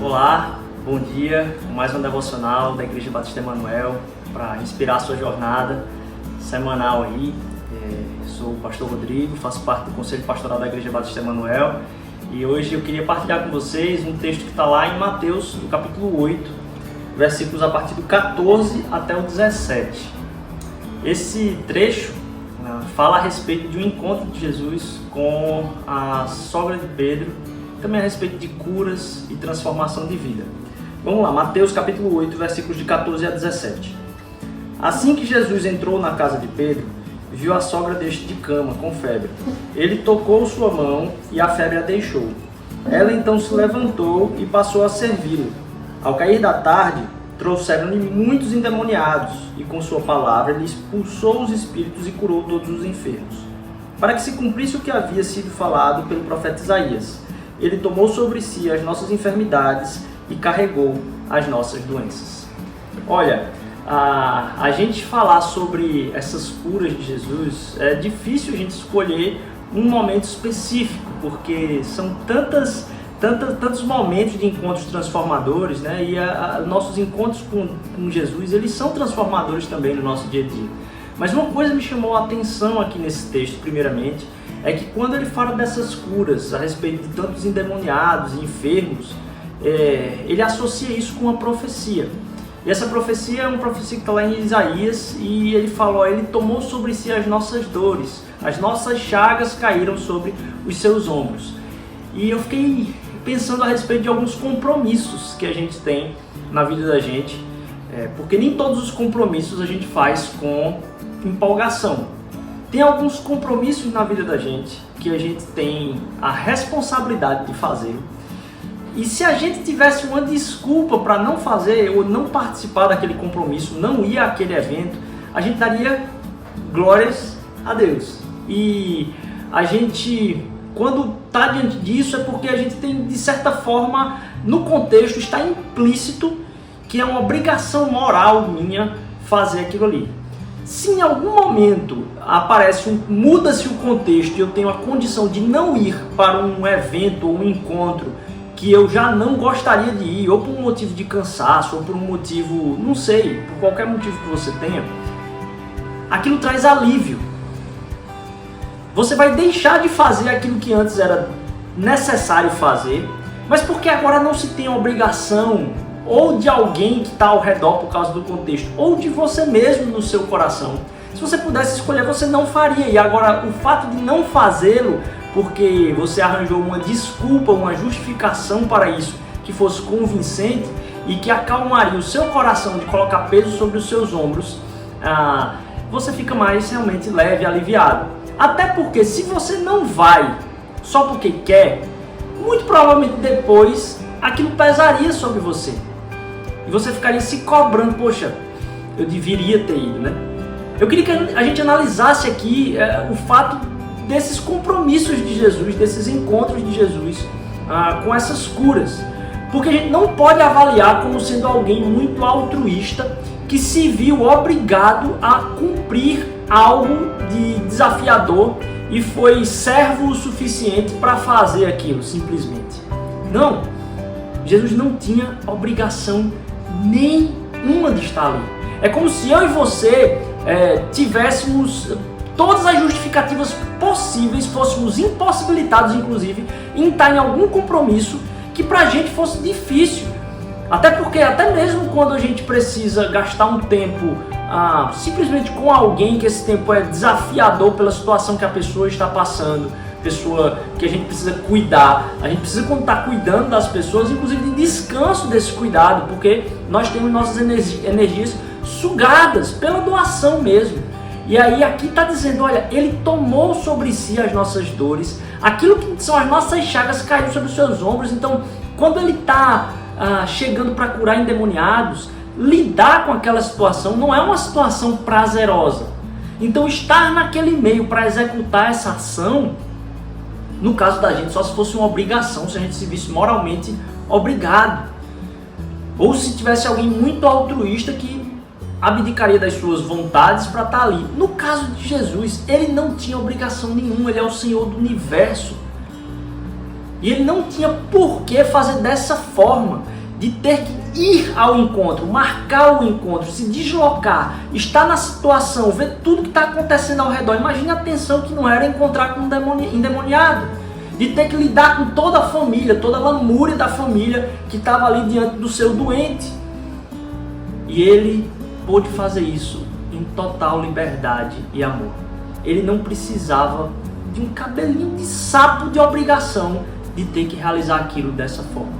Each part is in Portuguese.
Olá, bom dia, mais um devocional da Igreja Batista Emanuel para inspirar a sua jornada semanal aí. Sou o pastor Rodrigo, faço parte do Conselho Pastoral da Igreja Batista Emanuel e hoje eu queria partilhar com vocês um texto que está lá em Mateus, no capítulo 8, versículos a partir do 14 até o 17. Esse trecho fala a respeito de um encontro de Jesus com a sogra de Pedro, também a respeito de curas e transformação de vida. Vamos lá, Mateus capítulo 8, versículos de 14 a 17. Assim que Jesus entrou na casa de Pedro, viu a sogra deste de cama, com febre. Ele tocou sua mão e a febre a deixou. Ela então se levantou e passou a servi-lo. Ao cair da tarde, trouxeram-lhe muitos endemoniados, e com sua palavra ele expulsou os espíritos e curou todos os enfermos, para que se cumprisse o que havia sido falado pelo profeta Isaías. Ele tomou sobre si as nossas enfermidades e carregou as nossas doenças. Olha, a gente falar sobre essas curas de Jesus, é difícil a gente escolher um momento específico, porque são tantos momentos de encontros transformadores, né? E nossos encontros com Jesus, eles são transformadores também no nosso dia a dia. Mas uma coisa me chamou a atenção aqui nesse texto, primeiramente, é que quando ele fala dessas curas, a respeito de tantos endemoniados e enfermos, ele associa isso com uma profecia. E essa profecia é uma profecia que está lá em Isaías, e ele falou, ele tomou sobre si as nossas dores, as nossas chagas caíram sobre os seus ombros. E eu fiquei pensando a respeito de alguns compromissos que a gente tem na vida da gente, porque nem todos os compromissos a gente faz com empolgação. Tem alguns compromissos na vida da gente que a gente tem a responsabilidade de fazer, e se a gente tivesse uma desculpa para não fazer ou não participar daquele compromisso, não ir àquele evento, a gente daria glórias a Deus. E a gente, quando está diante disso, é porque a gente tem, de certa forma, no contexto, está implícito que é uma obrigação moral minha fazer aquilo ali. Se em algum momento muda-se o contexto e eu tenho a condição de não ir para um evento ou um encontro que eu já não gostaria de ir, ou por um motivo de cansaço, ou por um motivo, não sei, por qualquer motivo que você tenha, aquilo traz alívio. Você vai deixar de fazer aquilo que antes era necessário fazer, mas porque agora não se tem a obrigação, ou de alguém que está ao redor por causa do contexto, ou de você mesmo no seu coração. Se você pudesse escolher, você não faria. E agora, o fato de não fazê-lo, porque você arranjou uma desculpa, uma justificação para isso, que fosse convincente e que acalmaria o seu coração de colocar peso sobre os seus ombros, você fica mais realmente leve, aliviado. Até porque se você não vai só porque quer, muito provavelmente depois aquilo pesaria sobre você. E você ficaria se cobrando, poxa, eu deveria ter ido, né? Eu queria que a gente analisasse aqui o fato desses compromissos de Jesus, desses encontros de Jesus com essas curas. Porque a gente não pode avaliar como sendo alguém muito altruísta que se viu obrigado a cumprir algo de desafiador e foi servo o suficiente para fazer aquilo, simplesmente. Não, Jesus não tinha obrigação nenhuma de estar ali. É como se eu e você tivéssemos todas as justificativas possíveis, fôssemos impossibilitados, inclusive, em estar em algum compromisso que pra gente fosse difícil. Até porque, até mesmo quando a gente precisa gastar um tempo simplesmente com alguém, que esse tempo é desafiador pela situação que a pessoa está passando, pessoa que a gente precisa cuidar, a gente precisa estar cuidando das pessoas, inclusive de descanso desse cuidado, porque nós temos nossas energias sugadas pela doação mesmo. E aí aqui está dizendo, olha, ele tomou sobre si as nossas dores, aquilo que são as nossas chagas caíram sobre os seus ombros. Então, quando ele está chegando para curar endemoniados, lidar com aquela situação não é uma situação prazerosa. Então, estar naquele meio para executar essa ação, no caso da gente, só se fosse uma obrigação, se a gente se visse moralmente obrigado. Ou se tivesse alguém muito altruísta que abdicaria das suas vontades para estar ali. No caso de Jesus, ele não tinha obrigação nenhuma, ele é o Senhor do universo. E ele não tinha por que fazer dessa forma. de ter que ir ao encontro, marcar o encontro, se deslocar, estar na situação, ver tudo que está acontecendo ao redor. Imagine a tensão que não era encontrar com um endemoniado, de ter que lidar com toda a família, toda a lamúria da família que estava ali diante do seu doente. E ele pôde fazer isso em total liberdade e amor. Ele não precisava de um cabelinho de sapo de obrigação de ter que realizar aquilo dessa forma.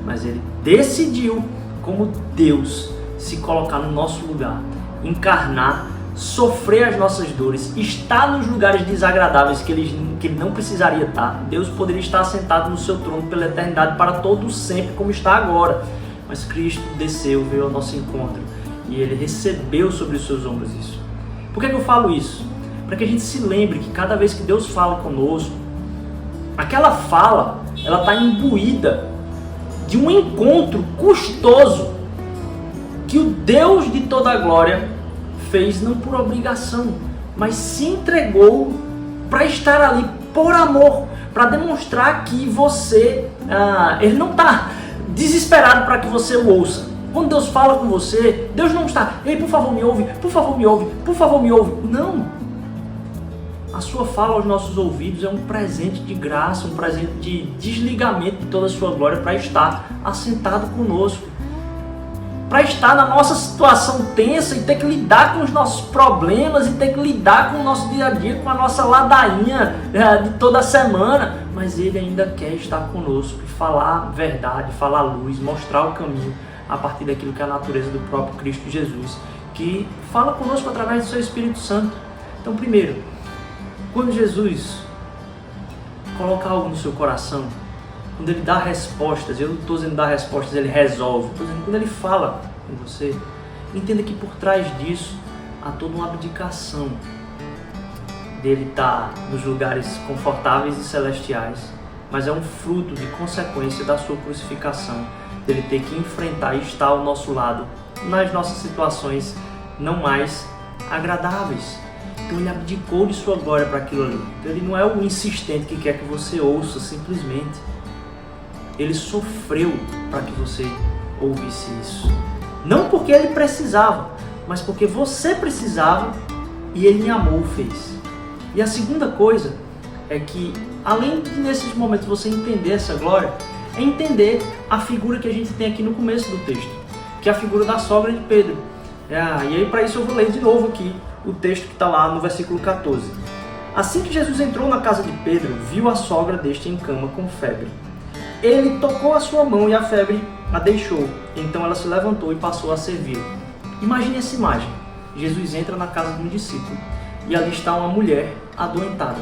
Mas ele decidiu, como Deus, se colocar no nosso lugar, encarnar, sofrer as nossas dores, estar nos lugares desagradáveis que ele não precisaria estar. Deus poderia estar sentado no seu trono pela eternidade para todo sempre, como está agora. Mas Cristo desceu, veio ao nosso encontro e ele recebeu sobre os seus ombros isso. Por que eu falo isso? Para que a gente se lembre que cada vez que Deus fala conosco, aquela fala, ela está imbuída de um encontro custoso que o Deus de toda a glória fez não por obrigação, mas se entregou para estar ali por amor, para demonstrar que você, ele não está desesperado para que você o ouça. Quando Deus fala com você, Deus não está, ei, por favor me ouve, por favor me ouve, por favor me ouve. Não. A sua fala aos nossos ouvidos é um presente de graça, um presente de desligamento de toda a sua glória para estar assentado conosco. Para estar na nossa situação tensa e ter que lidar com os nossos problemas e ter que lidar com o nosso dia a dia, com a nossa ladainha de toda semana. Mas Ele ainda quer estar conosco e falar a verdade, falar a luz, mostrar o caminho a partir daquilo que é a natureza do próprio Cristo Jesus, que fala conosco através do seu Espírito Santo. Então, primeiro, quando Jesus coloca algo no seu coração, quando Ele dá respostas, eu não estou dizendo dar respostas, Ele resolve, estou dizendo quando Ele fala com você, entenda que por trás disso há toda uma abdicação dele estar nos lugares confortáveis e celestiais, mas é um fruto de consequência da sua crucificação, dele ter que enfrentar e estar ao nosso lado nas nossas situações não mais agradáveis. Então Ele abdicou de sua glória para aquilo ali. Então Ele não é o insistente que quer que você ouça simplesmente. Ele sofreu para que você ouvisse isso. Não porque Ele precisava, mas porque você precisava e Ele em amor fez. E a segunda coisa é que, além de nesses momentos você entender essa glória, é entender a figura que a gente tem aqui no começo do texto, que é a figura da sogra de Pedro. E aí para isso eu vou ler de novo aqui o texto que está lá no versículo 14. Assim que Jesus entrou na casa de Pedro, viu a sogra deste em cama com febre. Ele tocou a sua mão e a febre a deixou. Então ela se levantou e passou a servi-lo. Imagine essa imagem. Jesus entra na casa de um discípulo e ali está uma mulher adoentada.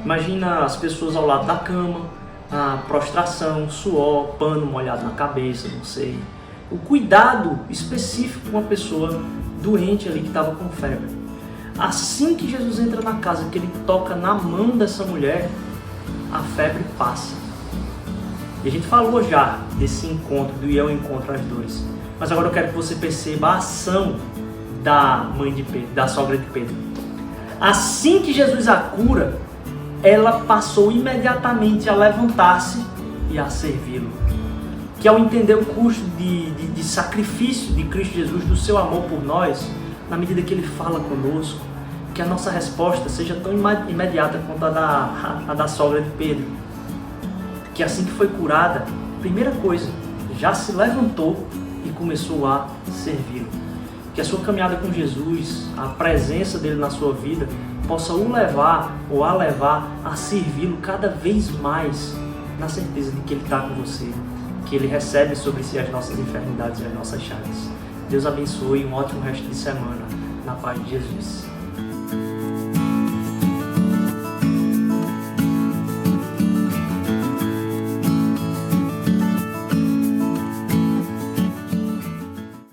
Imagina as pessoas ao lado da cama, a prostração, suor, pano molhado na cabeça, não sei. O cuidado específico de uma pessoa doente ali que estava com febre. Assim que Jesus entra na casa, que ele toca na mão dessa mulher, a febre passa. E a gente falou já desse encontro, do ir ao encontro às dores. Mas agora eu quero que você perceba a ação da mãe de Pedro, da sogra de Pedro. Assim que Jesus a cura, ela passou imediatamente a levantar-se e a servi-lo. Que ao entender o custo de sacrifício de Cristo Jesus, do seu amor por nós, na medida que Ele fala conosco, que a nossa resposta seja tão imediata quanto a da sogra de Pedro. Que assim que foi curada, primeira coisa, já se levantou e começou a servi-lo. Que a sua caminhada com Jesus, a presença dele na sua vida, possa o levar ou a levar a servi-lo cada vez mais, na certeza de que Ele está com você, que Ele recebe sobre si as nossas enfermidades e as nossas chagas. Deus abençoe e um ótimo resto de semana, na paz de Jesus.